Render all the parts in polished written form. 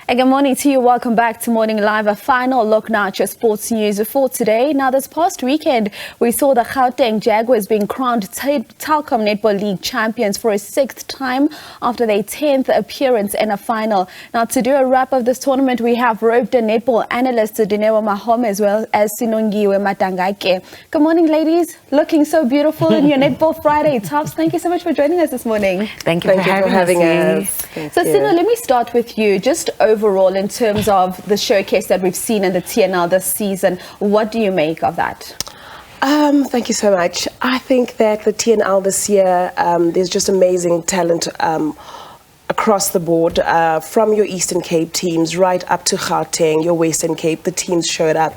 And good morning to you. Welcome back to Morning Live. A final look now at your sports news for today. Now, this past weekend, we saw the Gauteng Jaguars being crowned Telkom Netball League champions for a 6th time after their 10th appearance in a final. Now, to do a wrap of this tournament, we have roped a netball analyst Dineo Mahome as well as Sinongiwe Madangatye. Good morning, ladies. Looking so beautiful in your Netball Friday tops. Thank you so much for joining us this morning. Thank you for having us. So, Sino, let me start with you. Just overall, in terms of the showcase that we've seen in the TNL this season, what do you make of that? Thank you so much. I think that the TNL this year, there's just amazing talent across the board, from your Eastern Cape teams right up to Gauteng, your Western Cape, the teams showed up.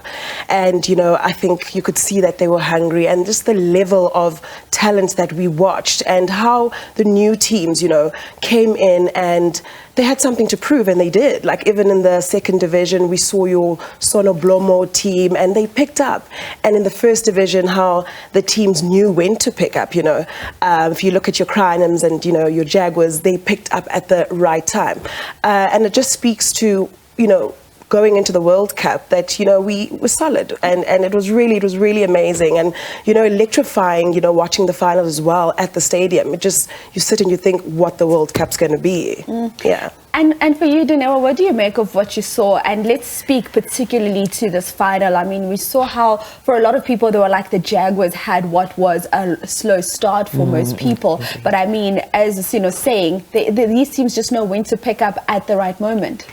And, you know, I think you could see that they were hungry, and just the level of talent that we watched and how the new teams, you know, came in and they had something to prove, and they did. Like, even in the second division, we saw your Sonoblomo team, and they picked up. And in the first division, how the teams knew when to pick up, you know. If you look at your Crinums and, you know, your Jaguars, they picked up at the right time. And it just speaks to, you know, going into the World Cup, that, you know, we were solid, and it was really amazing, and, you know, electrifying, you know, watching the final as well at the stadium. It just, you sit and you think what the World Cup's going to be. Yeah. And for you, Dineo, what do you make of what you saw? And let's speak particularly to this final. I mean, we saw how, for a lot of people, they were like the Jaguars had what was a slow start for most people. But I mean, as you know, saying, these teams just know when to pick up at the right moment.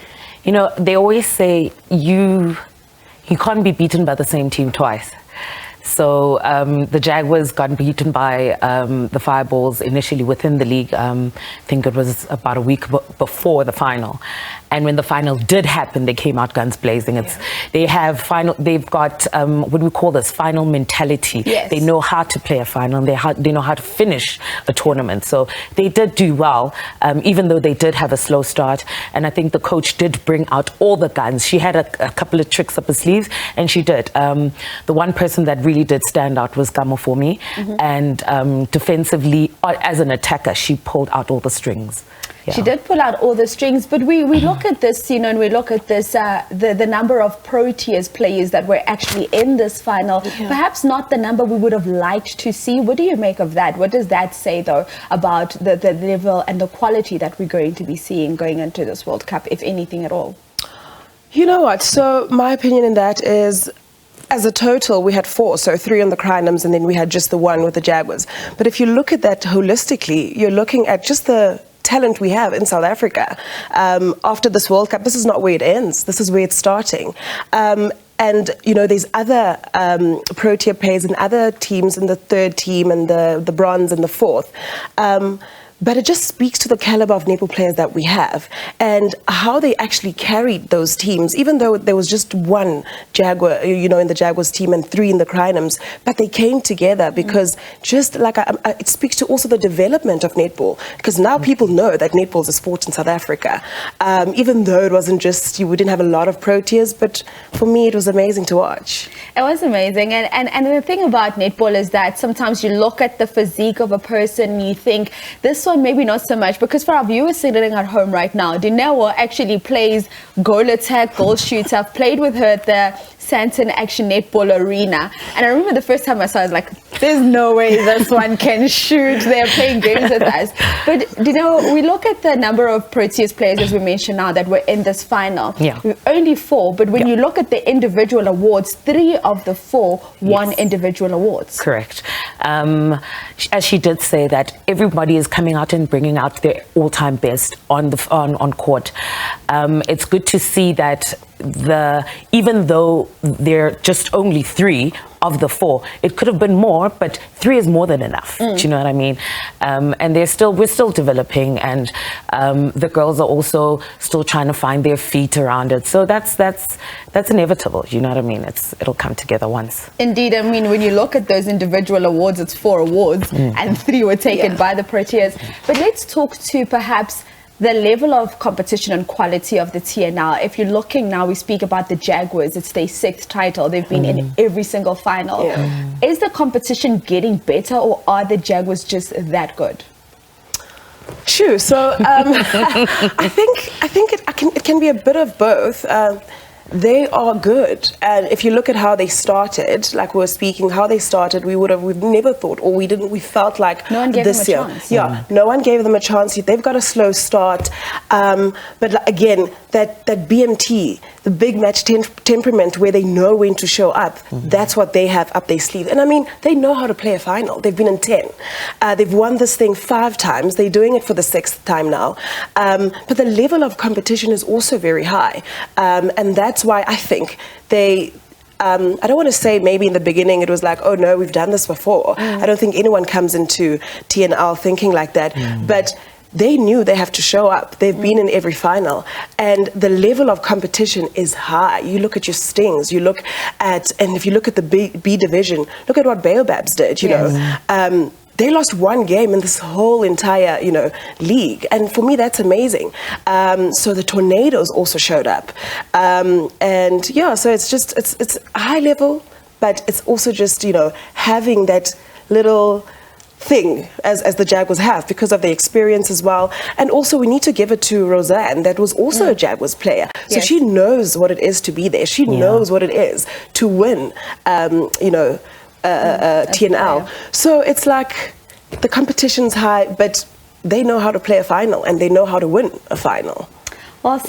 You know, they always say you can't be beaten by the same team twice. So the Jaguars got beaten by the Fireballs initially within the league. I think it was about a week before the final. And when the final did happen, they came out guns blazing. They've got what we call this final mentality. Yes. They know how to play a final, and they know how to finish a tournament. So they did do well, even though they did have a slow start. And I think the coach did bring out all the guns. She had a couple of tricks up her sleeves, and she did. The one person that really did stand out was Gamo for me. And defensively, as an attacker, she pulled out all the strings. Yeah. She did pull out all the strings, but we look at this, you know, and we look at this, the number of Proteas players that were actually in this final. Yeah. Perhaps not the number we would have liked to see. What do you make of that? What does that say, though, about the level and the quality that we're going to be seeing going into this World Cup, if anything at all? You know what? So my opinion in that is, as a total, we had 4, so 3 on the Crinums, and then we had just the 1 with the Jaguars. But if you look at that holistically, you're looking at just the talent we have in South Africa. After this World Cup, this is not where it ends. This is where it's starting. And, you know, there's other Protea players and other teams in the 3rd team and the bronze and the 4th. But it just speaks to the caliber of netball players that we have and how they actually carried those teams, even though there was just 1 Jaguar, you know, in the Jaguars team and 3 in the Crinums, but they came together because just like it speaks to also the development of netball, because now people know that netball is a sport in South Africa, even though it wasn't just, we didn't have a lot of Proteas, but for me it was amazing to watch. It was amazing, and the thing about netball is that sometimes you look at the physique of a person and you think, this one maybe not so much, because for our viewers sitting at home right now, Dineo actually plays goal attack, goal shooter. I've played with her at the Santon Action Netball Arena, and I remember the first time I saw it, I was like, there's no way this one can shoot. They're playing games with us. But, you know, we look at the number of Proteas players, as we mentioned now, that were in this final. Yeah. Only 4, but when you look at the individual awards, 3 of the 4 won individual awards. Correct. As she did say, that everybody is coming out and bringing out their all-time best on court. It's good to see that even though they're just only 3 of the 4, it could have been more, but 3 is more than enough. Do you know what I mean? And we're still developing, and the girls are also still trying to find their feet around it. So that's inevitable. You know what I mean? It'll come together once. Indeed. I mean, when you look at those individual awards, it's 4 awards, and 3 were taken by the Proteas. But let's talk to perhaps the level of competition and quality of the TNL. If you're looking now, we speak about the Jaguars, it's their 6th title. They've been in every single final. Is the competition getting better, or are the Jaguars just that good? Sure. So I think it can be a bit of both. They are good, and if you look at how they started, like we were speaking, how they started, we've never thought, or we felt like no one gave this them a year, chance. yeah, no one gave them a chance. They've got a slow start, but again, that BMT, the big match temperament, where they know when to show up, that's what they have up their sleeve. And I mean, they know how to play a final. They've been in 10. They've won this thing 5 times. They're doing it for the 6th time now. But the level of competition is also very high, and that's why I think they. I don't want to say maybe in the beginning it was like, oh no, we've done this before. I don't think anyone comes into TNL thinking like that. But they knew they have to show up. They've been in every final. And the level of competition is high. You look at your Stings, you look at, and if you look at the B division, look at what Baobabs did, you know. They lost 1 game in this whole entire, league. And for me, that's amazing. So the Tornadoes also showed up. And yeah, so it's high level, but it's also just, having that little thing as the Jaguars have because of the experience as well. And also we need to give it to Roseanne, that was also a Jaguars player. So she knows what it is to be there. She knows what it is to win, TNL. So it's like the competition's high, but they know how to play a final and they know how to win a final. Well,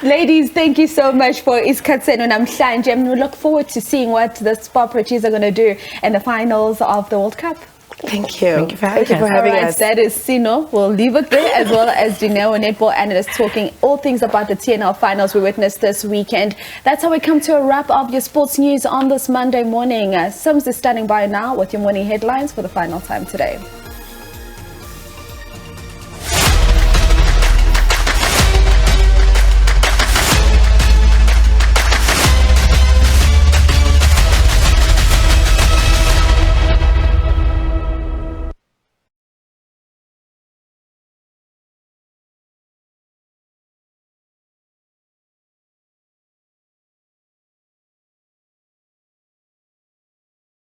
ladies, thank you so much for isikhathini namhlanje, and we look forward to seeing what the Proteas are going to do in the finals of the World Cup. Thank you. Thank you for having us. That is Sino. We'll leave it there, as well as Dineo, netball analyst, talking all things about the TNL finals we witnessed this weekend. That's how we come to a wrap of your sports news on this Monday morning. Sims is standing by now with your morning headlines for the final time today.